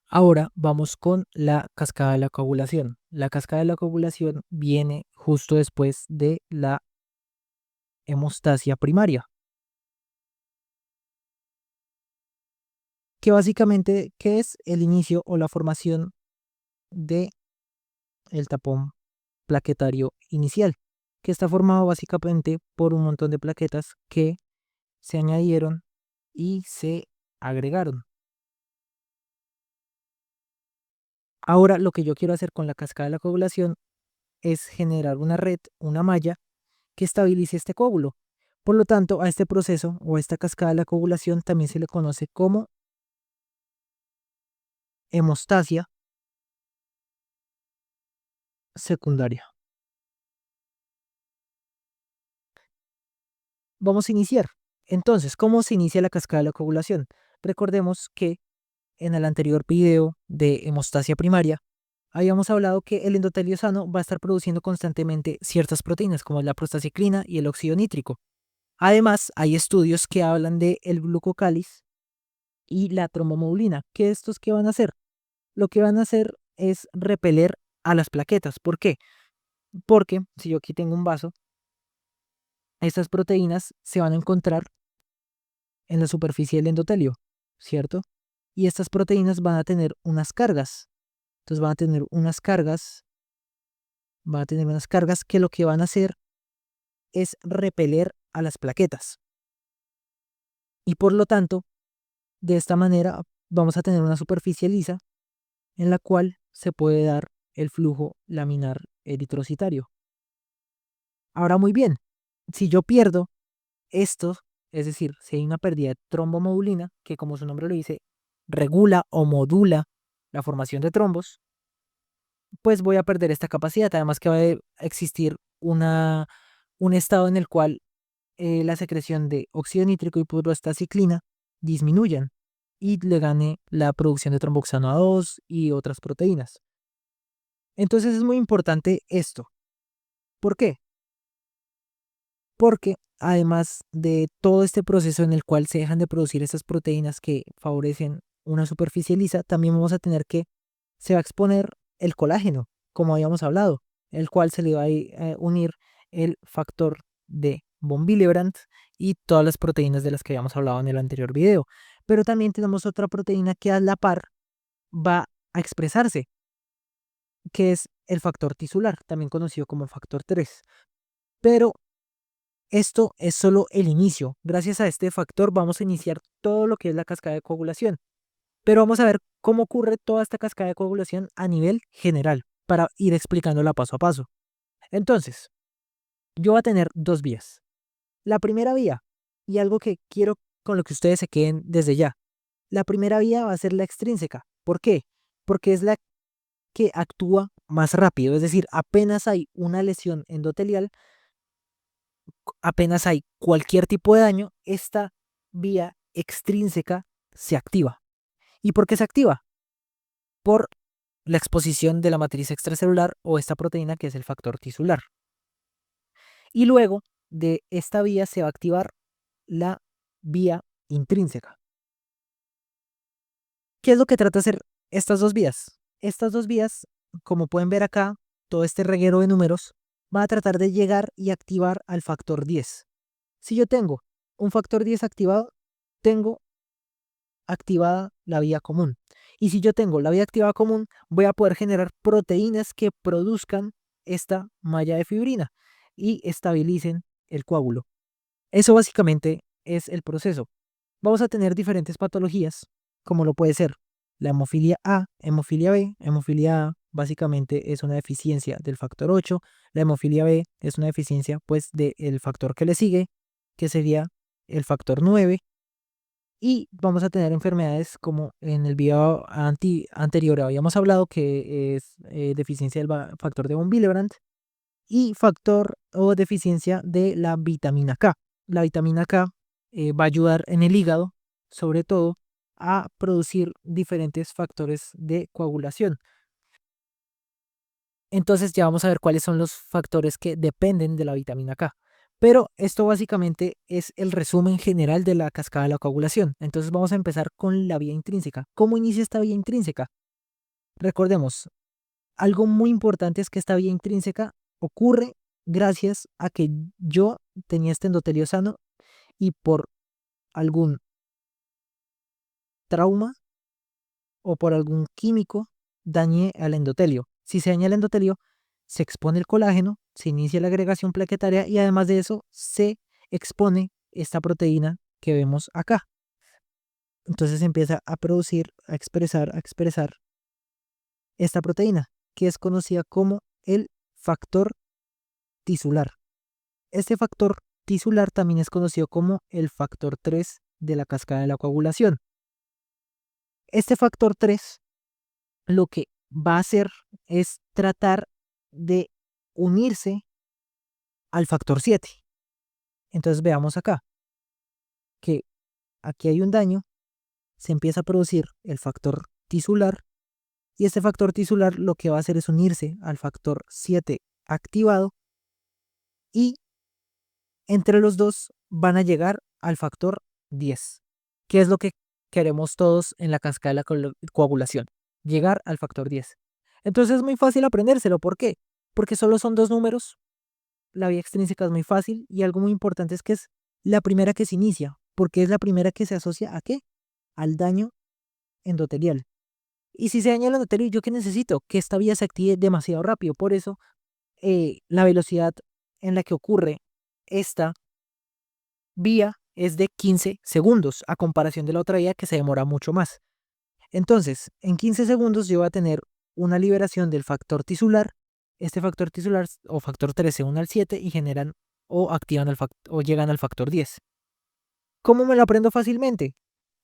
Ahora vamos con la cascada de la coagulación. La cascada de la coagulación viene justo después de la hemostasia primaria, que básicamente ¿qué es? El inicio o la formación de el tapón plaquetario inicial, que está formado básicamente por un montón de plaquetas que se añadieron y se agregaron. Ahora lo que yo quiero hacer con la cascada de la coagulación es generar una red, una malla que estabilice este coágulo. Por lo tanto, a este proceso o a esta cascada de la coagulación también se le conoce como hemostasia secundaria. Vamos a iniciar. Entonces, ¿cómo se inicia la cascada de la coagulación? Recordemos que en el anterior video de hemostasia primaria habíamos hablado que el endotelio sano va a estar produciendo constantemente ciertas proteínas como la prostaciclina y el óxido nítrico. Además, hay estudios que hablan de el glucocáliz y la trombomodulina. ¿Qué estos qué van a hacer? Lo que van a hacer es repeler a las plaquetas. ¿Por qué? Porque si yo aquí tengo un vaso, estas proteínas se van a encontrar en la superficie del endotelio, ¿cierto? Y estas proteínas van a tener unas cargas. Entonces van a tener unas cargas que lo que van a hacer es repeler a las plaquetas. Y por lo tanto, de esta manera vamos a tener una superficie lisa en la cual se puede dar el flujo laminar eritrocitario. Ahora muy bien, si yo pierdo esto, es decir, si hay una pérdida de trombomodulina, que como su nombre lo dice, regula o modula la formación de trombos, pues voy a perder esta capacidad. Además que va a existir un estado en el cual la secreción de óxido nítrico y prostaciclina disminuyan y le gane la producción de tromboxano A2 y otras proteínas. Entonces es muy importante esto. ¿Por qué? Porque además de todo este proceso en el cual se dejan de producir esas proteínas que favorecen una superficie lisa, también vamos a tener que se va a exponer el colágeno, como habíamos hablado, el cual se le va a unir el factor de von Willebrand y todas las proteínas de las que habíamos hablado en el anterior video. Pero también tenemos otra proteína que a la par va a expresarse, que es el factor tisular, también conocido como factor 3. Pero esto es solo el inicio. Gracias a este factor vamos a iniciar todo lo que es la cascada de coagulación. Pero vamos a ver cómo ocurre toda esta cascada de coagulación a nivel general para ir explicándola paso a paso. Entonces, yo voy a tener dos vías. La primera vía, y algo que quiero con lo que ustedes se queden desde ya, la primera vía va a ser la extrínseca. ¿Por qué? Porque es la que actúa más rápido, es decir, apenas hay una lesión endotelial, apenas hay cualquier tipo de daño, esta vía extrínseca se activa. ¿Y por qué se activa? Por la exposición de la matriz extracelular o esta proteína que es el factor tisular. Y luego de esta vía se va a activar la vía intrínseca. ¿Qué es lo que trata de hacer estas dos vías? Estas dos vías, como pueden ver acá, todo este reguero de números va a tratar de llegar y activar al factor 10. Si yo tengo un factor 10 activado, tengo activada la vía común. Y si yo tengo la vía activada común, voy a poder generar proteínas que produzcan esta malla de fibrina y estabilicen el coágulo. Eso básicamente es el proceso. Vamos a tener diferentes patologías, como lo puede ser la hemofilia A, hemofilia B. Hemofilia A básicamente es una deficiencia del factor 8. La hemofilia B es una deficiencia pues del factor que le sigue, que sería el factor 9. Y vamos a tener enfermedades como en el video anterior habíamos hablado, que es deficiencia del factor de von Willebrand y factor o deficiencia de la vitamina K. La vitamina K va a ayudar en el hígado, sobre todo, a producir diferentes factores de coagulación. Entonces ya vamos a ver cuáles son los factores que dependen de la vitamina K. Pero esto básicamente es el resumen general de la cascada de la coagulación. Entonces vamos a empezar con la vía intrínseca. ¿Cómo inicia esta vía intrínseca? Recordemos, algo muy importante es que esta vía intrínseca ocurre gracias a que yo tenía este endotelio sano y por algún trauma o por algún químico dañé al endotelio. Si se daña el endotelio, se expone el colágeno, se inicia la agregación plaquetaria y además de eso se expone esta proteína que vemos acá. Entonces se empieza a producir, a expresar esta proteína, que es conocida como el factor tisular. Este factor tisular también es conocido como el factor 3 de la cascada de la coagulación. Este factor 3 lo que va a hacer es tratar de unirse al factor 7. Entonces veamos acá que aquí hay un daño, se empieza a producir el factor tisular y este factor tisular lo que va a hacer es unirse al factor 7 activado y entre los dos van a llegar al factor 10, que es lo que queremos todos en la cascada de la coagulación, llegar al factor 10. Entonces es muy fácil aprendérselo. ¿Por qué? Porque solo son dos números, la vía extrínseca es muy fácil y algo muy importante es que es la primera que se inicia, porque es la primera que se asocia ¿a qué? Al daño endotelial. Y si se daña el endotelio, ¿yo qué necesito? Que esta vía se active demasiado rápido. Por eso, la velocidad en la que ocurre esta vía es de 15 segundos, a comparación de la otra vía que se demora mucho más. Entonces, en 15 segundos yo voy a tener una liberación del factor tisular. Este factor tisular o factor 3 se une al 7 y generan o activan o llegan al factor 10. ¿Cómo me lo aprendo fácilmente?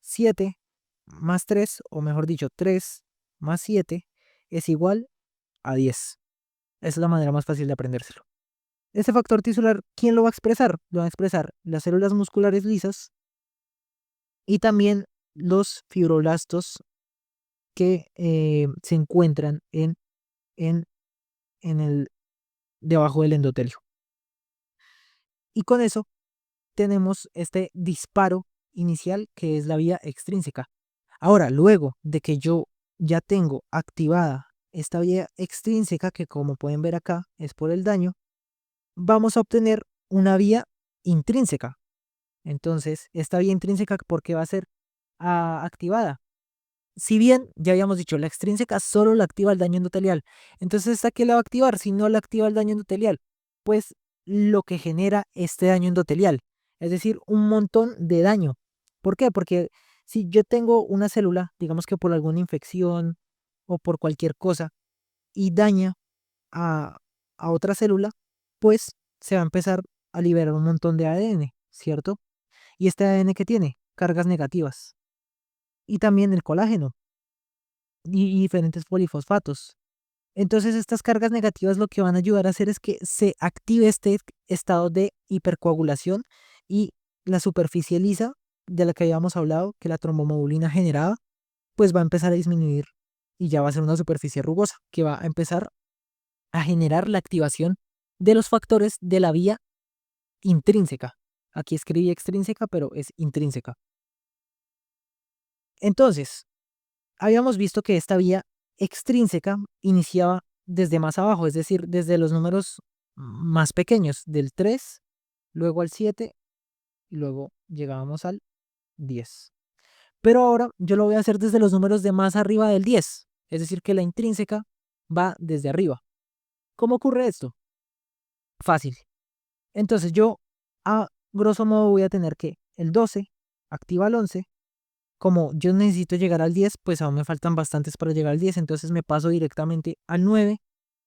7 más 3, o mejor dicho, 3 más 7 es igual a 10. Esa es la manera más fácil de aprendérselo. Este factor tisular, ¿quién lo va a expresar? Lo van a expresar las células musculares lisas y también los fibroblastos que se encuentran en el debajo del endotelio. Y con eso tenemos este disparo inicial que es la vía extrínseca. Ahora, luego de que yo ya tengo activada esta vía extrínseca, que como pueden ver acá es por el daño, vamos a obtener una vía intrínseca. Entonces, esta vía intrínseca, ¿por qué va a ser activada? Si bien ya habíamos dicho, la extrínseca solo la activa el daño endotelial. Entonces, ¿esta qué la va a activar si no la activa el daño endotelial? Pues lo que genera este daño endotelial. Es decir, un montón de daño. ¿Por qué? Porque si yo tengo una célula, digamos que por alguna infección o por cualquier cosa, y daña a, a otra célula, pues se va a empezar a liberar un montón de ADN, ¿cierto? Y este ADN que tiene cargas negativas. Y también el colágeno y diferentes polifosfatos. Entonces estas cargas negativas lo que van a ayudar a hacer es que se active este estado de hipercoagulación y la superficie lisa de la que habíamos hablado, que la trombomodulina generaba, pues va a empezar a disminuir y ya va a ser una superficie rugosa que va a empezar a generar la activación de los factores de la vía intrínseca. Aquí escribí extrínseca, pero es intrínseca. Entonces, habíamos visto que esta vía extrínseca iniciaba desde más abajo, es decir, desde los números más pequeños, del 3, luego al 7 y luego llegábamos al 10. Pero ahora yo lo voy a hacer desde los números de más arriba del 10, es decir, que la intrínseca va desde arriba. ¿Cómo ocurre esto? Fácil. Entonces yo a grosso modo voy a tener que el 12 activa al 11. Como yo necesito llegar al 10, pues aún me faltan bastantes para llegar al 10, entonces me paso directamente al 9.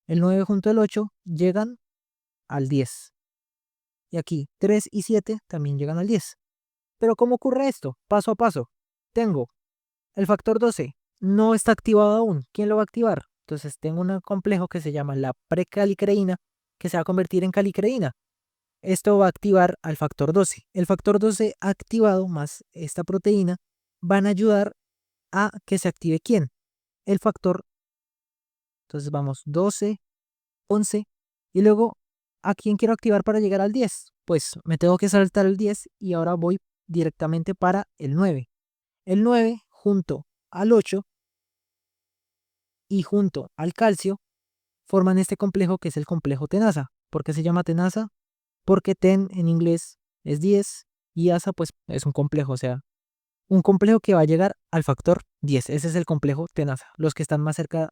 El 9 junto al 8 llegan al 10. Y aquí 3 y 7 también llegan al 10. Pero ¿cómo ocurre esto? Paso a paso. Tengo el factor 12, no está activado aún. ¿Quién lo va a activar? Entonces tengo un complejo que se llama la precalicreína, que se va a convertir en calicreína. Esto va a activar al factor 12. El factor 12 activado más esta proteína van a ayudar a que se active ¿quién? El factor. Entonces vamos 12, 11 y luego ¿a quién quiero activar para llegar al 10? pues me tengo que saltar el 10 y ahora voy directamente para el 9. El 9 junto al 8 y junto al calcio forman este complejo que es el complejo tenaza. ¿Por qué se llama tenaza? Porque ten en inglés es 10 y asa pues es un complejo, o sea, un complejo que va a llegar al factor 10. Ese es el complejo tenaza, los que están más cerca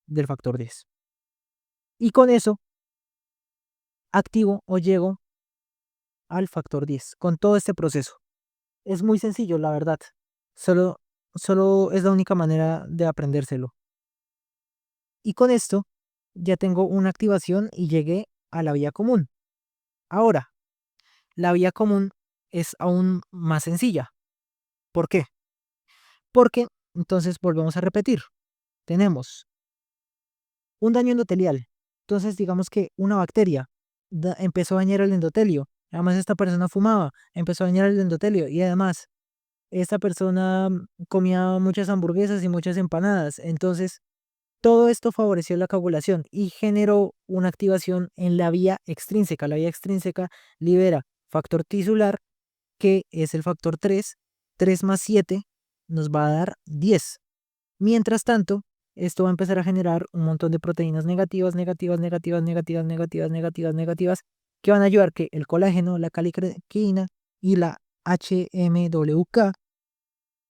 del factor 10. Y con eso activo o llego al factor 10 con todo este proceso. Es muy sencillo, la verdad. Solo, solo es la única manera de aprendérselo. Y con esto ya tengo una activación y llegué a la vía común. Ahora, la vía común es aún más sencilla. ¿Por qué? Porque, entonces volvemos a repetir, tenemos un daño endotelial. Entonces digamos que una bacteria empezó a dañar el endotelio. Además esta persona fumaba, empezó a dañar el endotelio y además esta persona comía muchas hamburguesas y muchas empanadas. Entonces todo esto favoreció la coagulación y generó una activación en la vía extrínseca. La vía extrínseca libera factor tisular, que es el factor 3. 3 más 7 nos va a dar 10. Mientras tanto, esto va a empezar a generar un montón de proteínas negativas, negativas, negativas, negativas, negativas, negativas, negativas, que van a ayudar que el colágeno, la calicrequina y la HMWK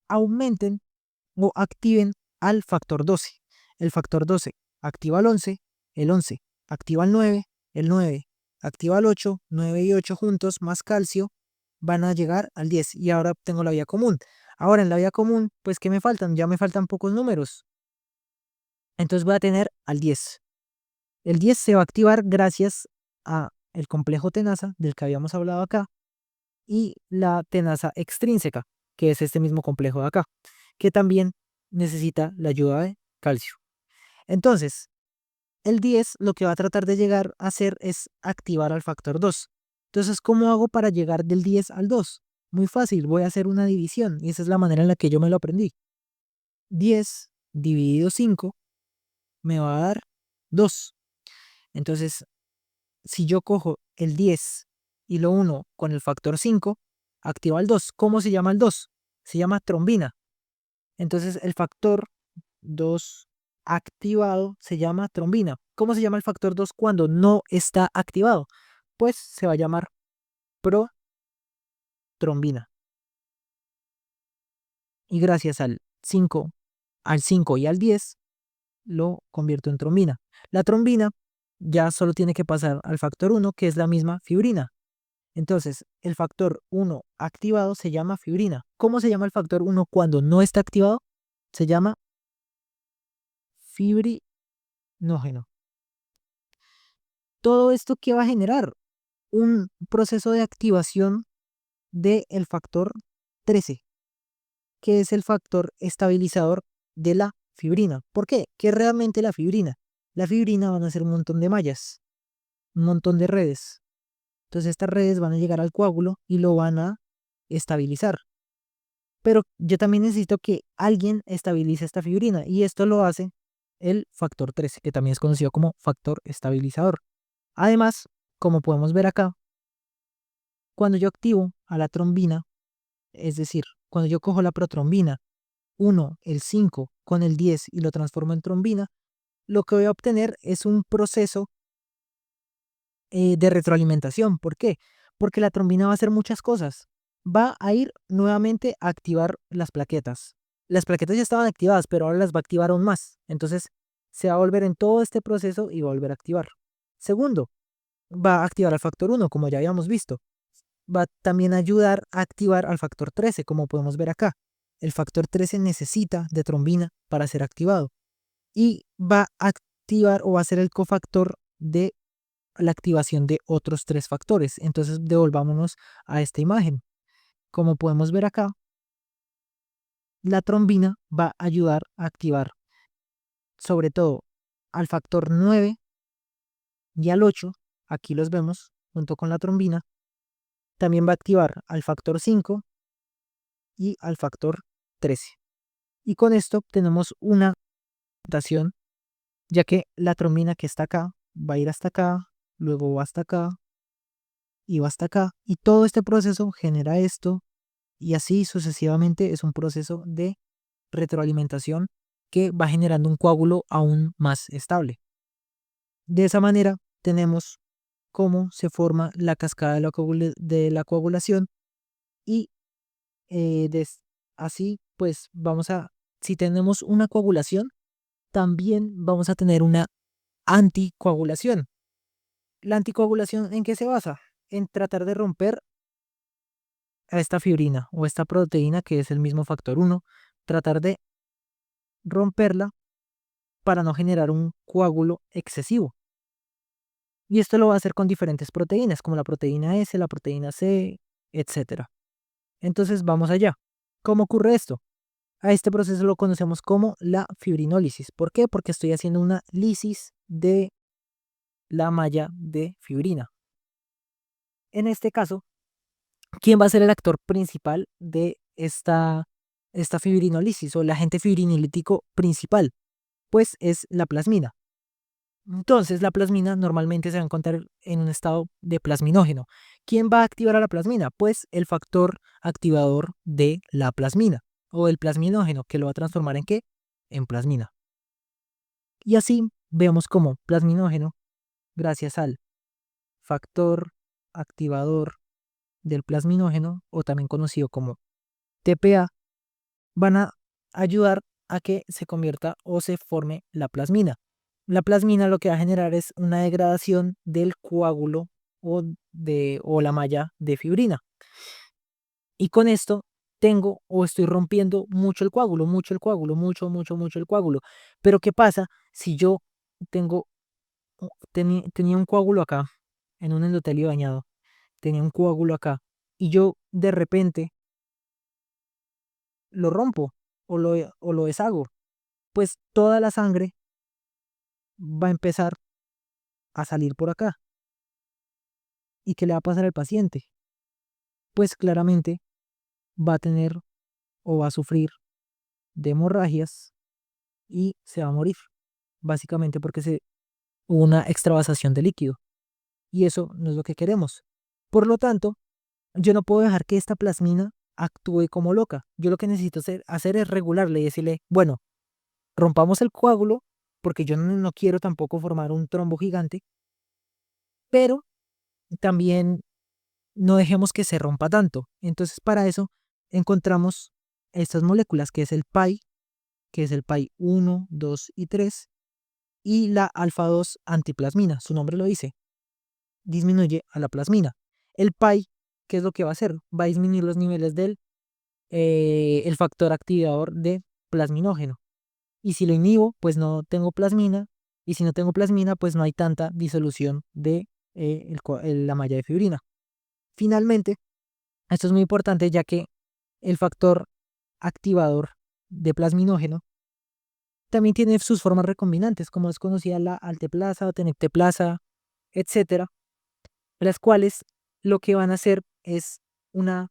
aumenten o activen al factor 12. El factor 12 activa al 11, el 11 activa al 9, el 9 activa al 8, 9 y 8 juntos más calcio van a llegar al 10 y ahora obtengo la vía común. Ahora en la vía común, pues ¿qué me faltan? Ya me faltan pocos números. Entonces voy a tener al 10. El 10 se va a activar gracias a el complejo tenaza del que habíamos hablado acá y la tenaza extrínseca, que es este mismo complejo de acá, que también necesita la ayuda de calcio. Entonces, el 10 lo que va a tratar de llegar a hacer es activar al factor 2. Entonces, ¿cómo hago para llegar del 10 al 2? Muy fácil, voy a hacer una división y esa es la manera en la que yo me lo aprendí. 10 dividido 5 me va a dar 2. Entonces, si yo cojo el 10 y lo uno con el factor 5, activa el 2. ¿Cómo se llama el 2? Se llama trombina. Entonces, el factor 2 activado se llama trombina. ¿Cómo se llama el factor 2 cuando no está activado? Pues se va a llamar protrombina. Y gracias al 5 y al 10, lo convierto en trombina. La trombina ya solo tiene que pasar al factor 1, que es la misma fibrina. Entonces, el factor 1 activado se llama fibrina. ¿Cómo se llama el factor 1 cuando no está activado? Se llama fibrinógeno. Todo esto que va a generar un proceso de activación del factor 13, que es el factor estabilizador de la fibrina. ¿Por qué? ¿Qué es realmente la fibrina? La fibrina van a ser un montón de mallas, un montón de redes. Entonces estas redes van a llegar al coágulo y lo van a estabilizar. Pero yo también necesito que alguien estabilice esta fibrina y esto lo hace el factor 13, que también es conocido como factor estabilizador. Además, como podemos ver acá, cuando yo activo a la trombina, es decir, cuando yo cojo la protrombina 1, el 5 con el 10 y lo transformo en trombina, lo que voy a obtener es un proceso de retroalimentación. ¿Por qué? Porque la trombina va a hacer muchas cosas. Va a ir nuevamente a activar las plaquetas. Las plaquetas ya estaban activadas, pero ahora las va a activar aún más. Entonces se va a volver en todo este proceso y va a volver a activar. Segundo, va a activar al factor 1, como ya habíamos visto. Va también a ayudar a activar al factor 13, como podemos ver acá. El factor 13 necesita de trombina para ser activado. Y va a activar o va a ser el cofactor de la activación de otros 3 factores. Entonces devolvámonos a esta imagen. Como podemos ver acá, la trombina va a ayudar a activar sobre todo al factor 9 y al 8. Aquí los vemos junto con la trombina. También va a activar al factor 5 y al factor 13. Y con esto tenemos una rotación, ya que la trombina que está acá va a ir hasta acá, luego va hasta acá y va hasta acá, y todo este proceso genera esto, y así sucesivamente es un proceso de retroalimentación que va generando un coágulo aún más estable. De esa manera tenemos cómo se forma la cascada de la coagulación y así pues si tenemos una coagulación, también vamos a tener una anticoagulación. ¿La anticoagulación en qué se basa? En tratar de romper a esta fibrina o esta proteína que es el mismo factor 1, tratar de romperla para no generar un coágulo excesivo. Y esto lo va a hacer con diferentes proteínas, como la proteína S, la proteína C, etc. Entonces vamos allá. ¿Cómo ocurre esto? A este proceso lo conocemos como la fibrinólisis. ¿Por qué? Porque estoy haciendo una lisis de la malla de fibrina. En este caso, ¿quién va a ser el actor principal de esta fibrinólisis o el agente fibrinolítico principal? Pues es la plasmina. Entonces, la plasmina normalmente se va a encontrar en un estado de plasminógeno. ¿Quién va a activar a la plasmina? Pues el factor activador de la plasmina o el plasminógeno, que lo va a transformar en ¿qué? En plasmina. Y así vemos como plasminógeno, gracias al factor activador del plasminógeno, o también conocido como TPA, van a ayudar a que se convierta o se forme la plasmina. La plasmina lo que va a generar es una degradación del coágulo o la malla de fibrina. Y con esto tengo o estoy rompiendo mucho el coágulo, mucho el coágulo. Pero ¿qué pasa si yo tengo, tenía un coágulo acá, en un endotelio dañado, tenía un coágulo acá, y yo de repente lo rompo o lo deshago? Pues toda la sangre va a empezar a salir por acá. ¿Y qué le va a pasar al paciente? Pues claramente va a tener o va a sufrir de hemorragias y se va a morir, básicamente porque hubo una extravasación de líquido. Y eso no es lo que queremos. Por lo tanto, yo no puedo dejar que esta plasmina actúe como loca. Yo lo que necesito hacer es regularle y decirle, bueno, rompamos el coágulo, porque yo no quiero tampoco formar un trombo gigante, pero también no dejemos que se rompa tanto. Entonces, para eso encontramos estas moléculas, que es el PAI, que es el PAI 1, 2 y 3, y la alfa 2 antiplasmina. Su nombre lo dice, disminuye a la plasmina. El PAI, ¿qué es lo que va a hacer? Va a disminuir los niveles del el factor activador de plasminógeno. Y si lo inhibo, pues no tengo plasmina. Y si no tengo plasmina, pues no hay tanta disolución de la malla de fibrina. Finalmente, esto es muy importante ya que el factor activador de plasminógeno también tiene sus formas recombinantes, como es conocida la alteplasa o tenecteplasa, etcétera, las cuales lo que van a hacer es una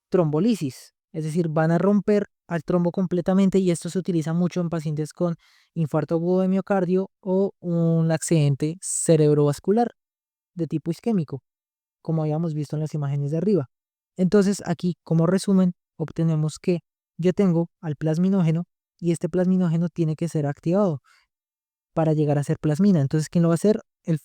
trombolisis, es decir, van a romper al trombo completamente, y esto se utiliza mucho en pacientes con infarto agudo de miocardio o un accidente cerebrovascular de tipo isquémico, como habíamos visto en las imágenes de arriba. Entonces, aquí, como resumen, obtenemos que yo tengo al plasminógeno y este plasminógeno tiene que ser activado para llegar a ser plasmina. Entonces, ¿quién lo va a hacer?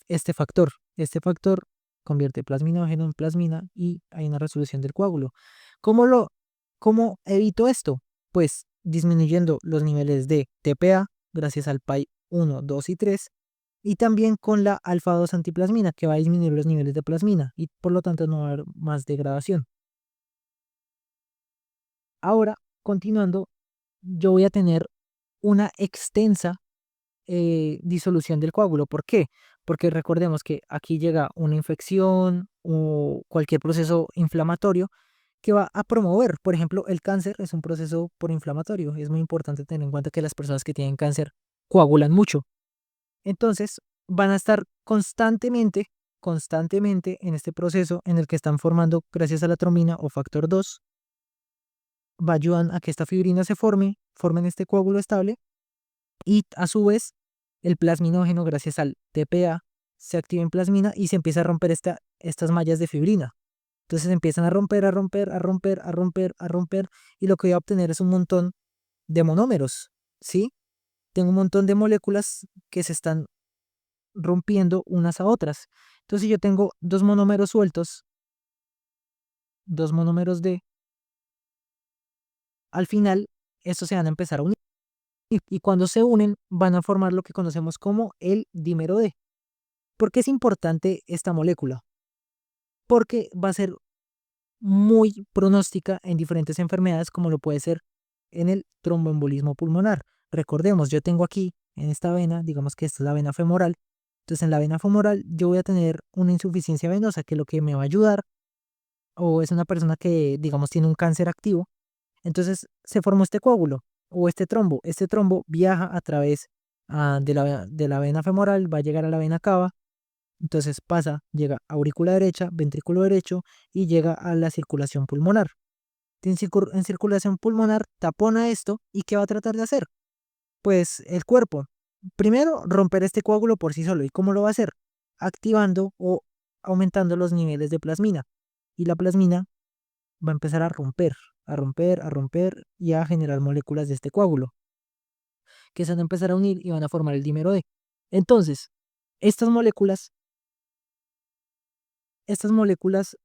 Este factor. Este factor convierte plasminógeno en plasmina y hay una resolución del coágulo. ¿Cómo evito esto? Pues disminuyendo los niveles de TPA gracias al PAI 1, 2 y 3, y también con la alfa 2 antiplasmina, que va a disminuir los niveles de plasmina y por lo tanto no va a haber más degradación. Ahora, continuando, yo voy a tener una extensa disolución del coágulo. ¿Por qué? Porque recordemos que aquí llega una infección o cualquier proceso inflamatorio que va a promover, por ejemplo, el cáncer es un proceso por inflamatorio. Es muy importante tener en cuenta que las personas que tienen cáncer coagulan mucho. Entonces, van a estar constantemente en este proceso en el que están formando, gracias a la trombina o factor 2, va a ayudar a que esta fibrina se formen este coágulo estable, y a su vez el plasminógeno, gracias al TPA, se activa en plasmina y se empieza a romper estas mallas de fibrina. Entonces empiezan a romper, a romper, a romper, a romper, a romper, y lo que voy a obtener es un montón de monómeros, ¿sí? Tengo un montón de moléculas que se están rompiendo unas a otras. Entonces, si yo tengo dos monómeros sueltos, dos monómeros D, al final estos se van a empezar a unir. Y cuando se unen, van a formar lo que conocemos como el dímero D. ¿Por qué es importante esta molécula? Porque va a ser muy pronóstica en diferentes enfermedades, como lo puede ser en el tromboembolismo pulmonar. Recordemos, yo tengo aquí en esta vena, digamos que esta es la vena femoral. Entonces, en la vena femoral yo voy a tener una insuficiencia venosa, que lo que me va a ayudar, o es una persona que, digamos, tiene un cáncer activo. Entonces se formó este coágulo o este trombo. Este trombo viaja a través de la vena femoral, va a llegar a la vena cava. Entonces pasa, llega a aurícula derecha, ventrículo derecho y llega a la circulación pulmonar. En circulación pulmonar tapona esto, y ¿qué va a tratar de hacer? Pues el cuerpo, primero, romper este coágulo por sí solo. ¿Y cómo lo va a hacer? Activando o aumentando los niveles de plasmina. Y la plasmina va a empezar a romper, a romper, a romper y a generar moléculas de este coágulo, que se van a empezar a unir y van a formar el dímero D. Entonces, estas moléculas, estas moléculas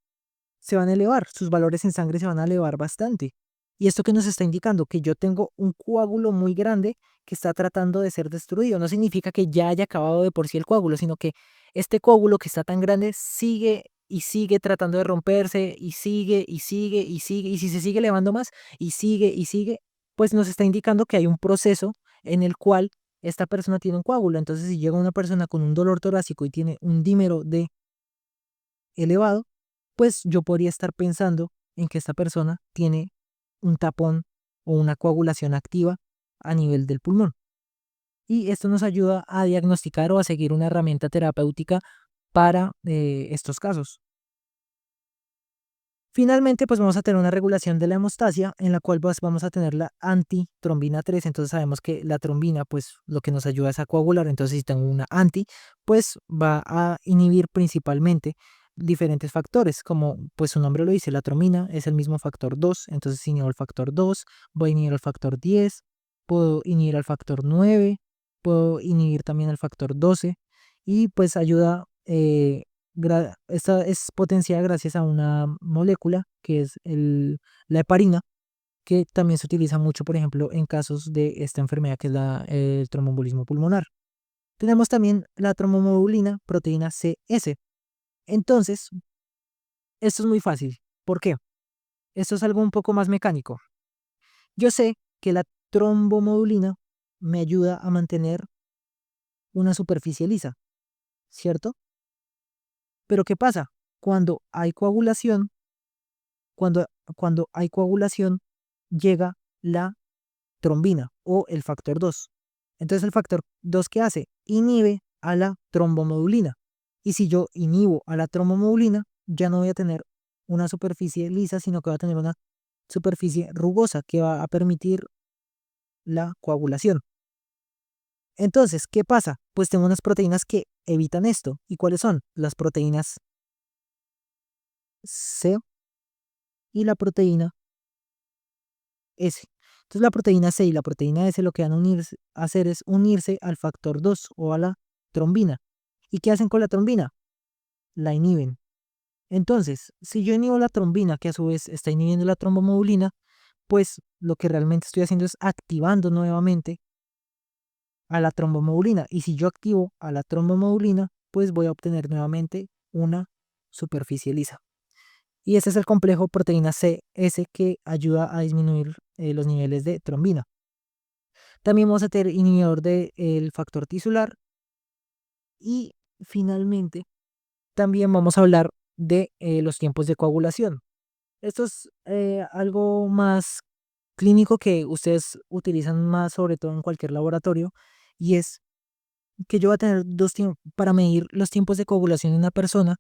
se van a elevar, sus valores en sangre se van a elevar bastante. ¿Y esto qué nos está indicando? Que yo tengo un coágulo muy grande que está tratando de ser destruido. No significa que ya haya acabado de por sí el coágulo, sino que este coágulo que está tan grande sigue y sigue tratando de romperse, y sigue y sigue y sigue, y si se sigue elevando más y sigue, pues nos está indicando que hay un proceso en el cual esta persona tiene un coágulo. Entonces, si llega una persona con un dolor torácico y tiene un dímero D elevado, pues yo podría estar pensando en que esta persona tiene un tapón o una coagulación activa a nivel del pulmón. Y esto nos ayuda a diagnosticar o a seguir una herramienta terapéutica para estos casos. Finalmente, pues vamos a tener una regulación de la hemostasia, en la cual pues, vamos a tener la antitrombina 3. Entonces sabemos que la trombina, pues lo que nos ayuda es a coagular. Entonces, si tengo una anti, pues va a inhibir principalmente diferentes factores, como pues su nombre lo dice, la trombina es el mismo factor 2. Entonces, si inhibo el factor 2, voy a inhibir el factor 10, puedo inhibir el factor 9, puedo inhibir también el factor 12, y pues ayuda. Esta es potenciada gracias a una molécula que es la heparina, que también se utiliza mucho, por ejemplo, en casos de esta enfermedad que es el tromboembolismo pulmonar. Tenemos también la trombomodulina, proteína CS. Entonces, esto es muy fácil. ¿Por qué? Esto es algo un poco más mecánico. Yo sé que la trombomodulina me ayuda a mantener una superficie lisa, ¿cierto? Pero ¿qué pasa? Cuando hay coagulación, cuando hay coagulación, llega la trombina o el factor 2. Entonces, el factor 2, ¿qué hace? Inhibe a la trombomodulina. Y si yo inhibo a la trombomodulina, ya no voy a tener una superficie lisa, sino que va a tener una superficie rugosa que va a permitir la coagulación. Entonces, ¿qué pasa? Pues tengo unas proteínas que evitan esto. ¿Y cuáles son? Las proteínas C y la proteína S. Entonces, la proteína C y la proteína S lo que van a hacer es unirse al factor 2 o a la trombina. ¿Y qué hacen con la trombina? La inhiben. Entonces, si yo inhibo la trombina, que a su vez está inhibiendo la trombomodulina, pues lo que realmente estoy haciendo es activando nuevamente a la trombomodulina. Y si yo activo a la trombomodulina, pues voy a obtener nuevamente una superficie lisa. Y ese es el complejo proteína CS que ayuda a disminuir los niveles de trombina. También vamos a tener inhibidor del factor tisular. Y finalmente, también vamos a hablar de los tiempos de coagulación. Esto es algo más clínico que ustedes utilizan más, sobre todo en cualquier laboratorio, y es que yo voy a tener dos tiempos para medir los tiempos de coagulación de una persona.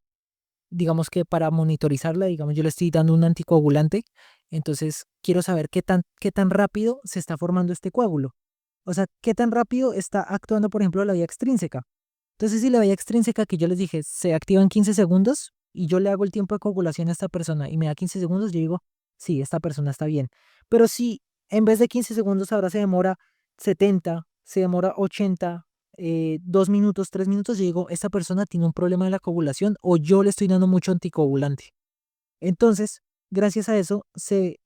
Digamos que para monitorizarla, digamos, yo le estoy dando un anticoagulante, entonces quiero saber qué tan rápido se está formando este coágulo. O sea, qué tan rápido está actuando, por ejemplo, la vía extrínseca. Entonces, si la vía extrínseca que yo les dije se activa en 15 segundos y yo le hago el tiempo de coagulación a esta persona y me da 15 segundos, yo digo, sí, esta persona está bien. Pero si en vez de 15 segundos ahora se demora 70, se demora 80, 2 minutos, 3 minutos, yo digo, esta persona tiene un problema de la coagulación o yo le estoy dando mucho anticoagulante. Entonces, gracias a eso se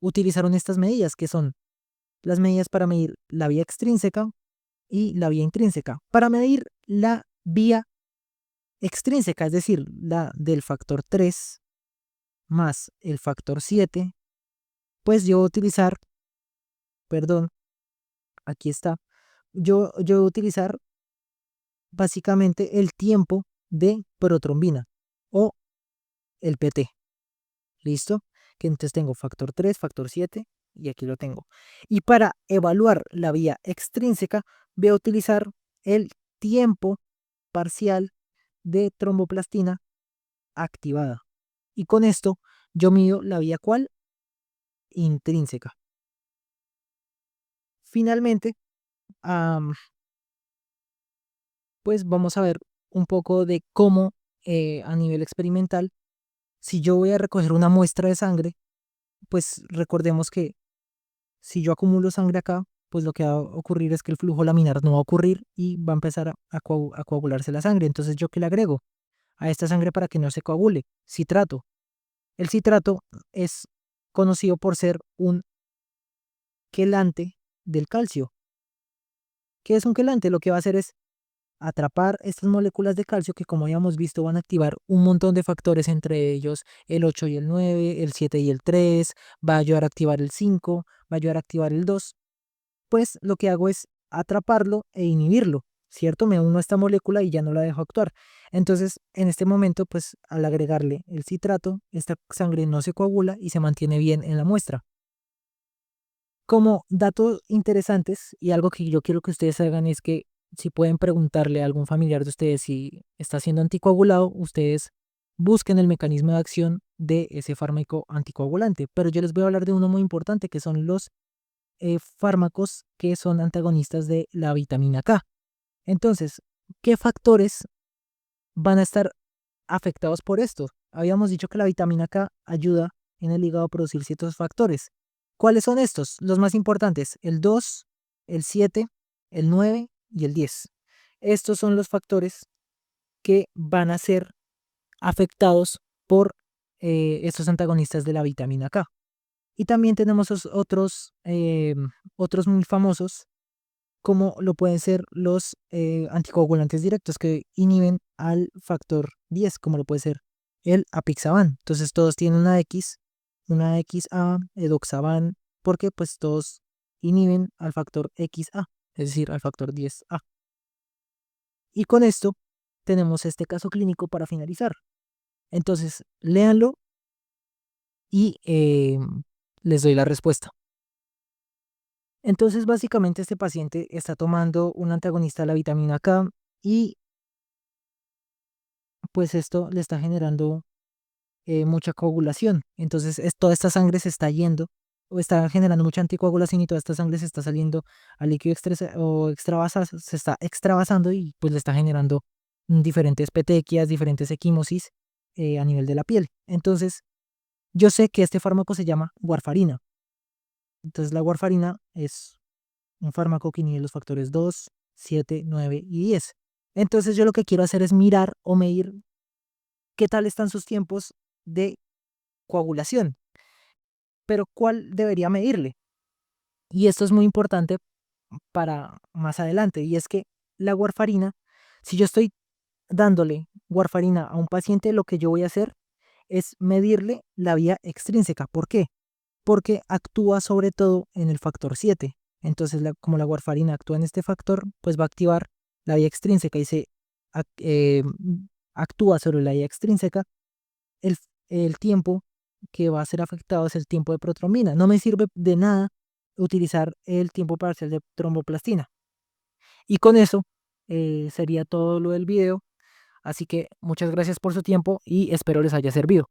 utilizaron estas medidas, que son las medidas para medir la vía extrínseca y la vía intrínseca. Para medir la vía extrínseca, es decir, la del factor 3 más el factor 7, pues yo voy a utilizar, perdón, aquí está, yo voy a utilizar básicamente el tiempo de protrombina o el PT. ¿Listo? Que entonces tengo factor 3, factor 7 y aquí lo tengo. Y para evaluar la vía extrínseca voy a utilizar el tiempo parcial de tromboplastina activada. Y con esto yo mido la vía ¿cuál? Intrínseca. Finalmente, pues vamos a ver un poco de cómo a nivel experimental, si yo voy a recoger una muestra de sangre, pues recordemos que si yo acumulo sangre acá, pues lo que va a ocurrir es que el flujo laminar no va a ocurrir y va a empezar a coagularse la sangre. Entonces, ¿yo qué le agrego a esta sangre para que no se coagule? Citrato. El citrato es conocido por ser un quelante del calcio. ¿Qué es un quelante? Lo que va a hacer es atrapar estas moléculas de calcio que, como habíamos visto, van a activar un montón de factores, entre ellos el 8 y el 9, el 7 y el 3, va a ayudar a activar el 5, va a ayudar a activar el 2. Pues lo que hago es atraparlo e inhibirlo, ¿cierto? Me uno a esta molécula y ya no la dejo actuar. Entonces, en este momento, pues al agregarle el citrato, esta sangre no se coagula y se mantiene bien en la muestra. Como datos interesantes y algo que yo quiero que ustedes hagan es que si pueden preguntarle a algún familiar de ustedes si está siendo anticoagulado, ustedes busquen el mecanismo de acción de ese fármaco anticoagulante. Pero yo les voy a hablar de uno muy importante que son los fármacos que son antagonistas de la vitamina K. Entonces, ¿qué factores van a estar afectados por esto? Habíamos dicho que la vitamina K ayuda en el hígado a producir ciertos factores. ¿Cuáles son estos? Los más importantes, el 2, el 7, el 9 y el 10. Estos son los factores que van a ser afectados por estos antagonistas de la vitamina K. Y también tenemos otros muy famosos, como lo pueden ser los anticoagulantes directos que inhiben al factor 10, como lo puede ser el apixaban. Entonces todos tienen una XA, edoxaban, porque pues todos inhiben al factor XA, es decir, al factor 10A. Y con esto tenemos este caso clínico para finalizar. Entonces, léanlo y les doy la respuesta. Entonces, básicamente este paciente está tomando un antagonista de la vitamina K y pues esto le está generando mucha coagulación. Entonces, toda esta sangre se está yendo o está generando mucha anticoagulación y toda esta sangre se está saliendo al líquido se está extravasando y pues le está generando diferentes petequias, diferentes equimosis a nivel de la piel. Entonces, yo sé que este fármaco se llama warfarina. Entonces, la warfarina es un fármaco que inhibe los factores 2, 7, 9 y 10. Entonces yo lo que quiero hacer es mirar o medir qué tal están sus tiempos de coagulación. Pero ¿cuál debería medirle? Y esto es muy importante para más adelante. Y es que la warfarina, si yo estoy dándole warfarina a un paciente, lo que yo voy a hacer es medirle la vía extrínseca. ¿Por qué? Porque actúa sobre todo en el factor 7. Entonces, como la warfarina actúa en este factor, pues va a activar la vía extrínseca y se actúa sobre la vía extrínseca. El, el tiempo que va a ser afectado es el tiempo de protrombina. No me sirve de nada utilizar el tiempo parcial de tromboplastina. Y con eso sería todo lo del video. Así que muchas gracias por su tiempo y espero les haya servido.